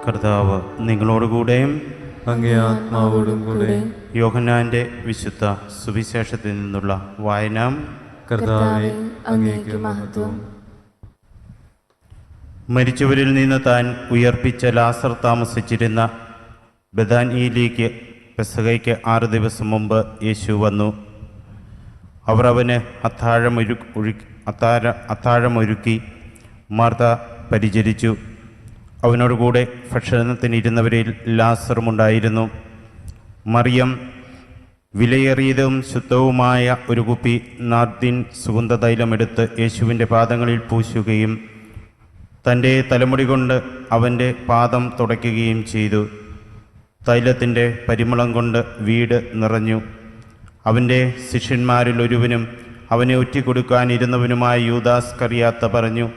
കർത്താവ് നിങ്ങളോടുകൂടെ അങ്ങേ ആത്മാവോടും കൂടെ. യോഹന്നാന്റെ വിശുദ്ധ സുവിശേഷത്തിൽ നിന്നുള്ള വായന. കർത്താവേ, അങ്ങേക്ക് മഹത്വം. മരിച്ചവരിൽ നിന്ന് താൻ ഉയർപ്പിച്ച ലാസർ താമസിച്ചിരുന്ന ബെഥാനിയിലേക്ക് പെസഹയ്ക്ക് 6 ദിവസം മുമ്പ് യേശു വന്നു. അവർ അവന് അത്താഴമൊരുക്കി. മാർത്ത പരിചരിച്ചു. അവനോടുകൂടെ ഭക്ഷണത്തിനിരുന്നവരിൽ ലാസറുമുണ്ടായിരുന്നു. മറിയം വിലയേറിയതും ശുദ്ധവുമായ ഒരു കുപ്പി നാർദിൻ സുഗന്ധതൈലമെടുത്ത് യേശുവിൻ്റെ പാദങ്ങളിൽ പൂശുകയും തൻ്റെ തലമുടി കൊണ്ട് അവൻ്റെ പാദം തുടയ്ക്കുകയും ചെയ്തു. തൈലത്തിൻ്റെ പരിമളം കൊണ്ട് വീട് നിറഞ്ഞു. അവൻ്റെ ശിഷ്യന്മാരിൽ ഒരുവനും അവനെ ഒറ്റിക്കൊടുക്കാനിരുന്നവനുമായ യൂദാസ് കറിയാത്ത പറഞ്ഞു,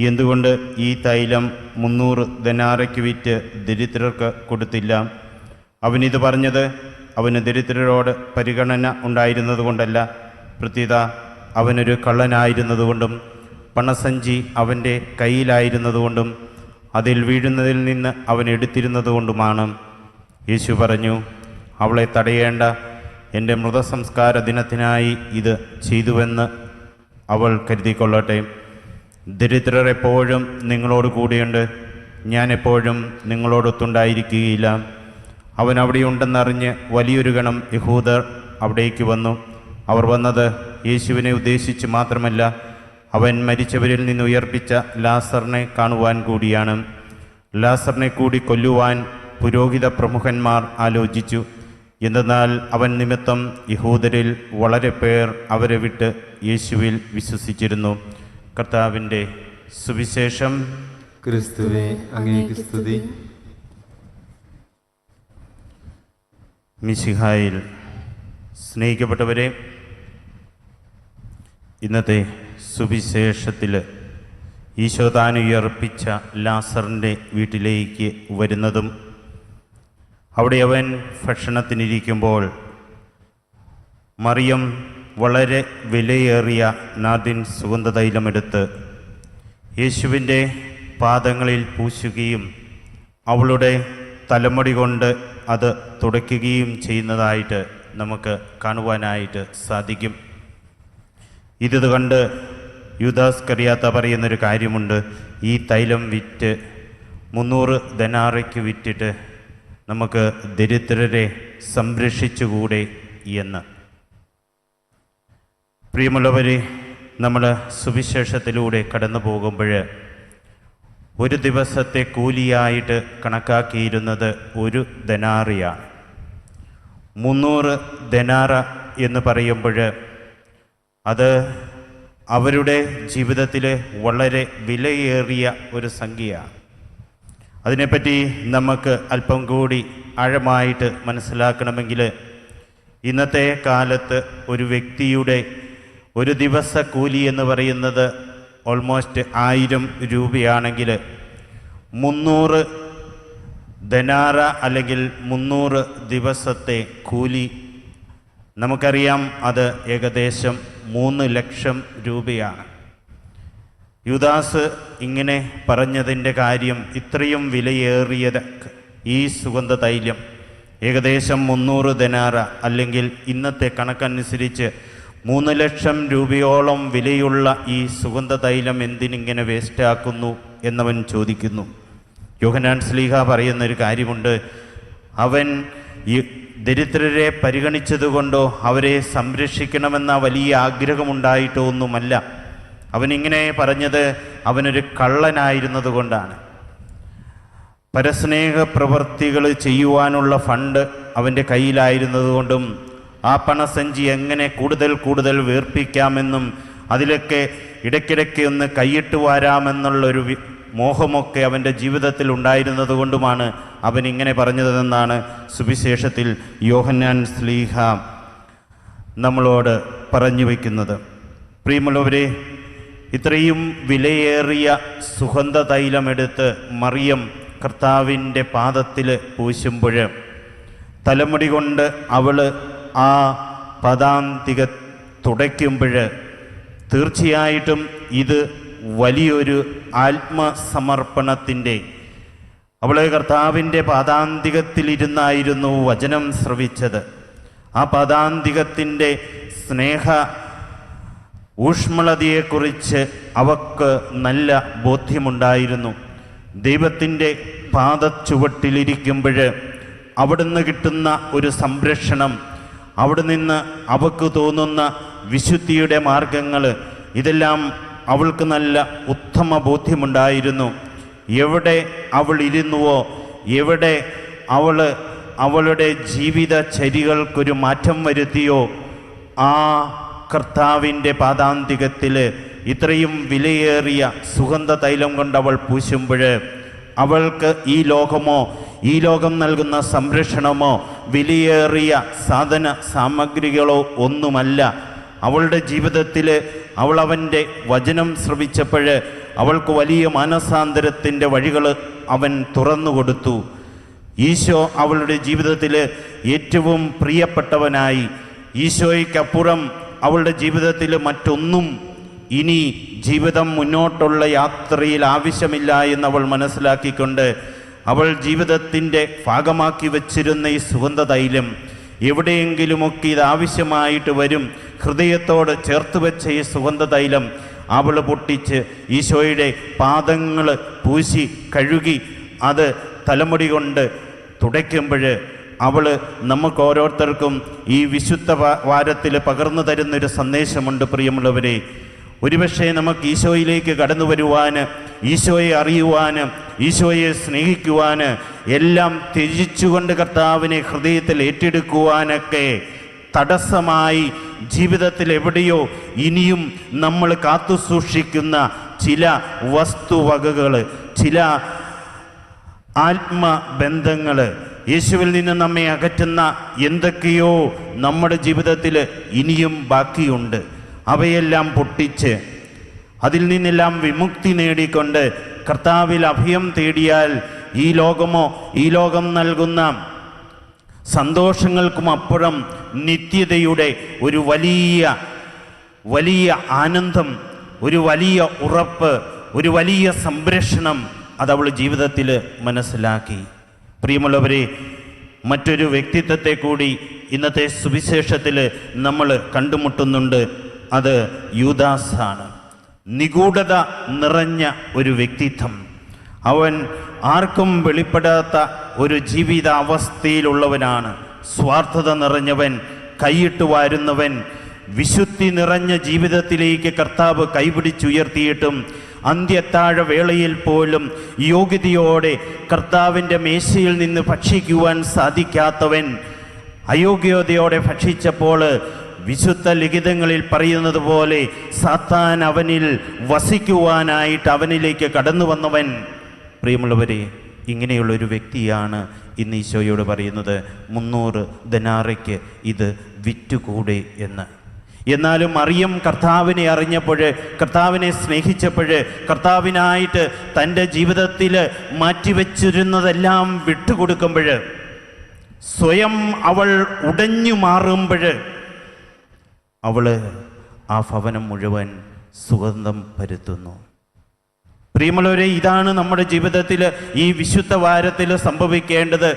എന്തുകൊണ്ട് ഈ തൈലം 300 ദനാറയ്ക്ക് വിറ്റ് ദരിദ്രർക്ക് കൊടുത്തില്ല? അവനിത് പറഞ്ഞത് അവന് ദരിദ്രരോട് പരിഗണന ഉണ്ടായിരുന്നതുകൊണ്ടല്ല, പ്രത്യുത അവനൊരു കള്ളനായിരുന്നതുകൊണ്ടും പണസഞ്ചി അവൻ്റെ കയ്യിലായിരുന്നതുകൊണ്ടും അതിൽ വീഴുന്നതിൽ നിന്ന് അവൻ എടുത്തിരുന്നതുകൊണ്ടുമാണ്. യേശു പറഞ്ഞു, അവളെ തടയേണ്ട, എൻ്റെ മൃതസംസ്കാര ദിനത്തിനായി ഇത് ചെയ്തുവെന്ന് അവൾ കരുതിക്കൊള്ളട്ടെ. ദരിദ്രർ എപ്പോഴും നിങ്ങളോട് കൂടിയുണ്ട്, ഞാൻ എപ്പോഴും നിങ്ങളോടൊത്തുണ്ടായിരിക്കുകയില്ല. അവൻ അവിടെയുണ്ടെന്നറിഞ്ഞ് വലിയൊരു ഗണം യഹൂദർ അവിടേക്ക് വന്നു. അവർ വന്നത് യേശുവിനെ ഉദ്ദേശിച്ച് മാത്രമല്ല, അവൻ മരിച്ചവരിൽ നിന്ന് ഉയർപ്പിച്ച ലാസറിനെ കാണുവാൻ കൂടിയാണ്. ലാസറിനെ കൂടി കൊല്ലുവാൻ പുരോഹിത പ്രമുഖന്മാർ ആലോചിച്ചു. എന്തെന്നാൽ അവൻ നിമിത്തം യഹൂദരിൽ വളരെ പേർ അവരെ വിട്ട് യേശുവിൽ വിശ്വസിച്ചിരുന്നു. കർത്താവിൻ്റെ സുവിശേഷം. ക്രിസ്തുവേ, അങ്ങേക്ക് സ്തുതി. മിശിഹായിൽ സ്നേഹിക്കപ്പെട്ടവരെ, ഇന്നത്തെ സുവിശേഷത്തിൽ ഈശോ താൻ ഉയർപ്പിച്ച ലാസറിൻ്റെ വീട്ടിലേക്ക് വരുന്നതും അവിടെ അവൻ ഭക്ഷണത്തിനിരിക്കുമ്പോൾ മറിയം വളരെ വിലയേറിയ നാർദിൻ സുഗന്ധതൈലമെടുത്ത് യേശുവിൻ്റെ പാദങ്ങളിൽ പൂശുകയും അവളുടെ തലമുടി കൊണ്ട് അത് തുടയ്ക്കുകയും ചെയ്യുന്നതായിട്ട് നമുക്ക് കാണുവാനായിട്ട് സാധിക്കും. ഇത് കണ്ട് യൂദാസ് കറിയാത്ത പറയുന്നൊരു കാര്യമുണ്ട്, ഈ തൈലം വിറ്റ് 300 ദനാറയ്ക്ക് വിറ്റിട്ട് നമുക്ക് ദരിദ്രരെ സംരക്ഷിച്ചുകൂടെ എന്ന്. പ്രിയമുള്ളവരെ, നമ്മൾ സുവിശേഷത്തിലൂടെ കടന്നു പോകുമ്പോൾ ഒരു ദിവസത്തെ കൂലിയായിട്ട് കണക്കാക്കിയിരുന്നത് 1 ദനാറിയാണ്. 300 ദനാറ എന്ന് പറയുമ്പോൾ അത് അവരുടെ ജീവിതത്തിൽ വളരെ വിലയേറിയ ഒരു സംഖ്യയാണ്. അതിനെപ്പറ്റി നമുക്ക് അല്പം കൂടി ആഴമായിട്ട് മനസ്സിലാക്കണമെങ്കിൽ ഇന്നത്തെ കാലത്ത് ഒരു വ്യക്തിയുടെ ഒരു ദിവസ കൂലി എന്ന് പറയുന്നത് ഓൾമോസ്റ്റ് 1000 രൂപയാണെങ്കിൽ 300 ദനാറ അല്ലെങ്കിൽ 300 ദിവസത്തെ കൂലി നമുക്കറിയാം, അത് ഏകദേശം 3 ലക്ഷം രൂപയാണ്. യൂദാസ് ഇങ്ങനെ പറഞ്ഞതിൻ്റെ കാര്യം, ഇത്രയും വിലയേറിയത് ഈ സുഗന്ധ തൈലം ഏകദേശം 300 ദനാറ അല്ലെങ്കിൽ ഇന്നത്തെ കണക്കനുസരിച്ച് 3 ലക്ഷം രൂപയോളം വിലയുള്ള ഈ സുഗന്ധ തൈലം എന്തിനിങ്ങനെ വേസ്റ്റാക്കുന്നു എന്നവൻ ചോദിക്കുന്നു. യോഹന്നാൻ ശ്ലീഹ പറയുന്നൊരു കാര്യമുണ്ട്, അവൻ ഈ ദരിദ്രരെ പരിഗണിച്ചതുകൊണ്ടോ അവരെ സംരക്ഷിക്കണമെന്ന വലിയ ആഗ്രഹമുണ്ടായിട്ടോ ഒന്നുമല്ല. അവനിങ്ങനെ പറഞ്ഞത് അവനൊരു കള്ളനായിരുന്നത് കൊണ്ടാണ്. പരസ്നേഹ പ്രവൃത്തികൾ ചെയ്യുവാനുള്ള ഫണ്ട് അവൻ്റെ കയ്യിലായിരുന്നതുകൊണ്ടും ആ പണസഞ്ചി എങ്ങനെ കൂടുതൽ വീർപ്പിക്കാമെന്നും അതിലൊക്കെ ഇടയ്ക്കിടയ്ക്ക് ഒന്ന് കൈയിട്ട് വാരാമെന്നുള്ളൊരു മോഹമൊക്കെ അവൻ്റെ ജീവിതത്തിൽ ഉണ്ടായിരുന്നത് കൊണ്ടുമാണ് അവനിങ്ങനെ പറഞ്ഞതെന്നാണ് സുവിശേഷത്തിൽ യോഹന്നാൻ ശ്ലീഹ നമ്മളോട് പറഞ്ഞു വയ്ക്കുന്നത്. പ്രിയമുള്ളവരെ, ഇത്രയും വിലയേറിയ സുഗന്ധ തൈലമെടുത്ത് മറിയം കർത്താവിൻ്റെ പാദത്തിൽ പൂശുമ്പോൾ തലമുടി കൊണ്ട് അവൾ ആ പദാന്തിക തുടയ്ക്കുമ്പോൾ തീർച്ചയായിട്ടും ഇത് വലിയൊരു ആത്മസമർപ്പണത്തിൻ്റെ അവൾ കർത്താവിൻ്റെ പാദാന്തികത്തിലിരുന്നായിരുന്നു വചനം ശ്രവിച്ചത്. ആ പാദാന്തികത്തിൻ്റെ സ്നേഹ ഊഷ്മളതയെക്കുറിച്ച് അവൾക്ക് നല്ല ബോധ്യമുണ്ടായിരുന്നു. ദൈവത്തിൻ്റെ പാദച്ചുവട്ടിലിരിക്കുമ്പോൾ അവിടുന്ന് കിട്ടുന്ന ഒരു സംരക്ഷണം, അവിടെ നിന്ന് അവൾക്ക് തോന്നുന്ന വിശുദ്ധിയുടെ മാർഗങ്ങൾ, ഇതെല്ലാം അവൾക്ക് നല്ല ഉത്തമ ബോധ്യമുണ്ടായിരുന്നു. എവിടെ അവൾ ഇരുന്നുവോ, എവിടെ അവളുടെ ജീവിതചര്യകൾക്കൊരു മാറ്റം വരുത്തിയോ, ആ കർത്താവിൻ്റെ പാദാന്തികത്തിൽ ഇത്രയും വിലയേറിയ സുഗന്ധ തൈലം കൊണ്ട് അവൾ പൂശുമ്പോൾ അവൾക്ക് ഈ ലോകമോ, ഈ ലോകം നൽകുന്ന സംരക്ഷണമോ, വിലയേറിയ സാധന സാമഗ്രികളോ ഒന്നുമല്ല. അവളുടെ ജീവിതത്തിൽ അവൻ്റെ വചനം ശ്രവിച്ചപ്പോൾ അവൾക്ക് വലിയ മാനസാന്തരത്തിൻ്റെ വഴികൾ അവൻ തുറന്നു കൊടുത്തു. ഈശോ അവളുടെ ജീവിതത്തിൽ ഏറ്റവും പ്രിയപ്പെട്ടവനായി. ഈശോയ്ക്കപ്പുറം അവളുടെ ജീവിതത്തിൽ മറ്റൊന്നും ഇനി ജീവിതം മുന്നോട്ടുള്ള യാത്രയിൽ ആവശ്യമില്ല എന്നവൾ മനസ്സിലാക്കിക്കൊണ്ട് അവൾ ജീവിതത്തിൻ്റെ ഭാഗമാക്കി വച്ചിരുന്ന ഈ സുഗന്ധ തൈലം എവിടെയെങ്കിലുമൊക്കെ ഇത് ആവശ്യമായിട്ട് വരും, ഹൃദയത്തോട് ചേർത്ത് വെച്ച ഈ സുഗന്ധ തൈലം അവൾ പൊട്ടിച്ച് ഈശോയുടെ പാദങ്ങൾ പൂശി കഴുകി അത് തലമുടി കൊണ്ട് തുടയ്ക്കുമ്പോൾ അവൾ നമുക്ക് ഓരോരുത്തർക്കും ഈ വിശുദ്ധ വാരത്തിൽ പകർന്നു തരുന്നൊരു സന്ദേശമുണ്ട്. പ്രിയമുള്ളവരെ, ഒരുപക്ഷെ നമുക്ക് ഈശോയിലേക്ക് കടന്നു വരുവാൻ, ഈശോയെ അറിയുവാൻ, ഈശോയെ സ്നേഹിക്കുവാൻ, എല്ലാം ത്യജിച്ചുകൊണ്ട് കർത്താവിനെ ഹൃദയത്തിൽ ഏറ്റെടുക്കുവാനൊക്കെ തടസ്സമായി ജീവിതത്തിൽ എവിടെയോ ഇനിയും നമ്മൾ കാത്തു സൂക്ഷിക്കുന്ന ചില വസ്തുവകകൾ, ചില ആത്മബന്ധങ്ങൾ, യേശുവിൽ നിന്ന് നമ്മെ അകറ്റുന്ന എന്തൊക്കെയോ നമ്മുടെ ജീവിതത്തിൽ ഇനിയും ബാക്കിയുണ്ട്. അവയെല്ലാം പൊട്ടിച്ച് അതിൽ നിന്നെല്ലാം വിമുക്തി നേടിക്കൊണ്ട് കർത്താവിൽ അഭയം തേടിയാൽ ഈ ലോകമോ, ഈ ലോകം നൽകുന്ന സന്തോഷങ്ങൾക്കും അപ്പുറം നിത്യതയുടെ ഒരു വലിയ ആനന്ദം, ഒരു വലിയ ഉറപ്പ്, ഒരു വലിയ സംരക്ഷണം അതവൾ ജീവിതത്തിൽ മനസ്സിലാക്കി. പ്രിയമുള്ളവരെ, മറ്റൊരു വ്യക്തിത്വത്തെ കൂടി ഇന്നത്തെ സുവിശേഷത്തിൽ നമ്മൾ കണ്ടുമുട്ടുന്നുണ്ട്. അത് യൂദാസാണ്. നിഗൂഢത നിറഞ്ഞ ഒരു വ്യക്തിത്വം. അവൻ ആർക്കും വെളിപ്പെടാത്ത ഒരു ജീവിതാവസ്ഥയിലുള്ളവനാണ്. സ്വാർത്ഥത നിറഞ്ഞവൻ, കൈയിട്ട് വാരുന്നവൻ. വിശുദ്ധി നിറഞ്ഞ ജീവിതത്തിലേക്ക് കർത്താവ് കൈപിടിച്ചുയർത്തിയിട്ടും അന്ത്യത്താഴ വേളയിൽ പോലും യോഗ്യതയോടെ കർത്താവിൻ്റെ മേശയിൽ നിന്ന് ഭക്ഷിക്കുവാൻ സാധിക്കാത്തവൻ, അയോഗ്യതയോടെ ഭക്ഷിച്ചപ്പോൾ വിശുദ്ധ ലിഖിതങ്ങളിൽ പറയുന്നത് പോലെ സാത്താൻ അവനിൽ വസിക്കുവാനായിട്ട് അവനിലേക്ക് കടന്നു വന്നവൻ. പ്രിയമുള്ളവരെ, ഇങ്ങനെയുള്ളൊരു വ്യക്തിയാണ് ഇന്ന് ഈശോയോട് പറയുന്നത് 300 ദനാറയ്ക്ക് ഇത് വിറ്റുകൂടെ എന്ന്. എന്നാലും മറിയം കർത്താവിനെ അറിഞ്ഞപ്പോൾ, കർത്താവിനെ സ്നേഹിച്ചപ്പോൾ, കർത്താവിനായിട്ട് തൻ്റെ ജീവിതത്തിൽ മാറ്റിവെച്ചിരുന്നതെല്ലാം വിട്ടുകൊടുക്കുമ്പോൾ, സ്വയം അവൾ ഉടഞ്ഞു മാറുമ്പോൾ അവൾ ആ ഭവനം മുഴുവൻ സുഗന്ധം പരത്തുന്നു. പ്രിയമുള്ളവരെ, ഇതാണ് നമ്മുടെ ജീവിതത്തിൽ ഈ വിശുദ്ധ വാരത്തിൽ സംഭവിക്കേണ്ടത്.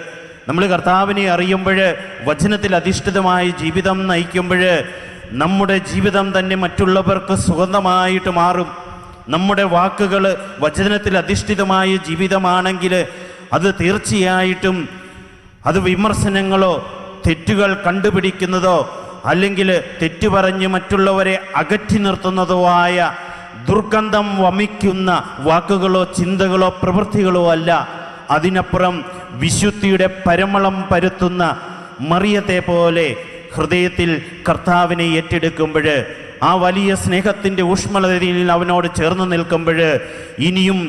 നമ്മൾ കർത്താവിനെ അറിയുമ്പോൾ, വചനത്തിൽ അധിഷ്ഠിതമായ ജീവിതം നയിക്കുമ്പോൾ നമ്മുടെ ജീവിതം തന്നെ മറ്റുള്ളവർക്ക് സുഗന്ധമായിട്ട് മാറും. നമ്മുടെ വാക്കുകൾ വചനത്തിൽ അധിഷ്ഠിതമായ ജീവിതമാണെങ്കിൽ അത് തീർച്ചയായിട്ടും അത് വിമർശനങ്ങളോ തെറ്റുകൾ കണ്ടുപിടിക്കുന്നതോ അല്ലെങ്കിൽ തെറ്റു പറഞ്ഞ് മറ്റുള്ളവരെ അകറ്റി നിർത്തുന്നതോ ആയ ദുർഗന്ധം വമിക്കുന്ന വാക്കുകളോ ചിന്തകളോ പ്രവൃത്തികളോ അല്ല. അതിനപ്പുറം വിശുദ്ധിയുടെ പരിമളം പരത്തുന്ന മറിയത്തെ പോലെ ഹൃദയത്തിൽ കർത്താവിനെ ഏറ്റെടുക്കുമ്പോൾ, ആ വലിയ സ്നേഹത്തിൻ്റെ ഊഷ്മളതയിൽ അവനോട് ചേർന്ന് നിൽക്കുമ്പോൾ, ഇനിയും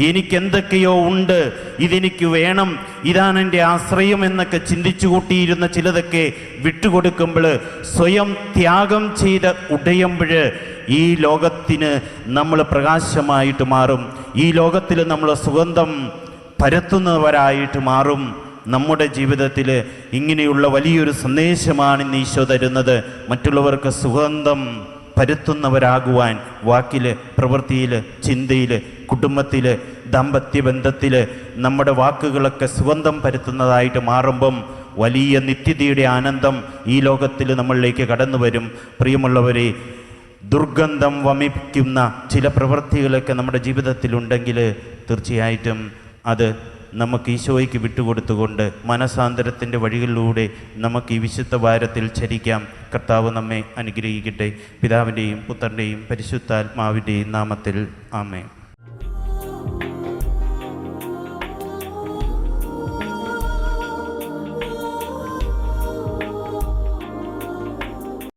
എനിക്കെന്തൊക്കെയോ ഉണ്ട്, ഇതെനിക്ക് വേണം, ഇതാണ് എൻ്റെ ആശ്രയം എന്നൊക്കെ ചിന്തിച്ചു കൂട്ടിയിരുന്ന ചിലതൊക്കെ വിട്ടുകൊടുക്കുമ്പോൾ, സ്വയം ത്യാഗം ചെയ്ത് ഉടയുമ്പോൾ ഈ ലോകത്തിന് നമ്മൾ പ്രകാശമായിട്ട് മാറും. ഈ ലോകത്തിൽ നമ്മൾ സുഗന്ധം പരത്തുന്നവരായിട്ട് മാറും. നമ്മുടെ ജീവിതത്തിൽ ഇങ്ങനെയുള്ള വലിയൊരു സന്ദേശമാണ് ഇന്ന് ഈശോ തരുന്നത്. മറ്റുള്ളവർക്ക് സുഗന്ധം പരത്തുന്നവരാകുവാൻ വാക്കിൽ, പ്രവൃത്തിയിൽ, ചിന്തയിൽ, കുടുംബത്തിൽ, ദാമ്പത്യ ബന്ധത്തിൽ നമ്മുടെ വാക്കുകളൊക്കെ സുഗന്ധം പരത്തുന്നതായിട്ട് മാറുമ്പം വലിയ നിത്യതയുടെ ആനന്ദം ഈ ലോകത്തിൽ നമ്മളിലേക്ക് കടന്നു വരും. പ്രിയമുള്ളവരെ, ദുർഗന്ധം വമിക്കുന്ന ചില പ്രവൃത്തികളൊക്കെ നമ്മുടെ ജീവിതത്തിലുണ്ടെങ്കിൽ തീർച്ചയായിട്ടും അത് നമുക്ക് ഈശോയ്ക്ക് വിട്ടുകൊടുത്തുകൊണ്ട് മനസാന്തരത്തിൻ്റെ വഴികളിലൂടെ നമുക്ക് ഈ വിശുദ്ധ വാരത്തിൽ ചരിക്കാം. കർത്താവ് നമ്മെ അനുഗ്രഹിക്കട്ടെ. പിതാവിൻ്റെയും പുത്രൻ്റെയും പരിശുദ്ധാത്മാവിൻ്റെയും നാമത്തിൽ ആമേൻ.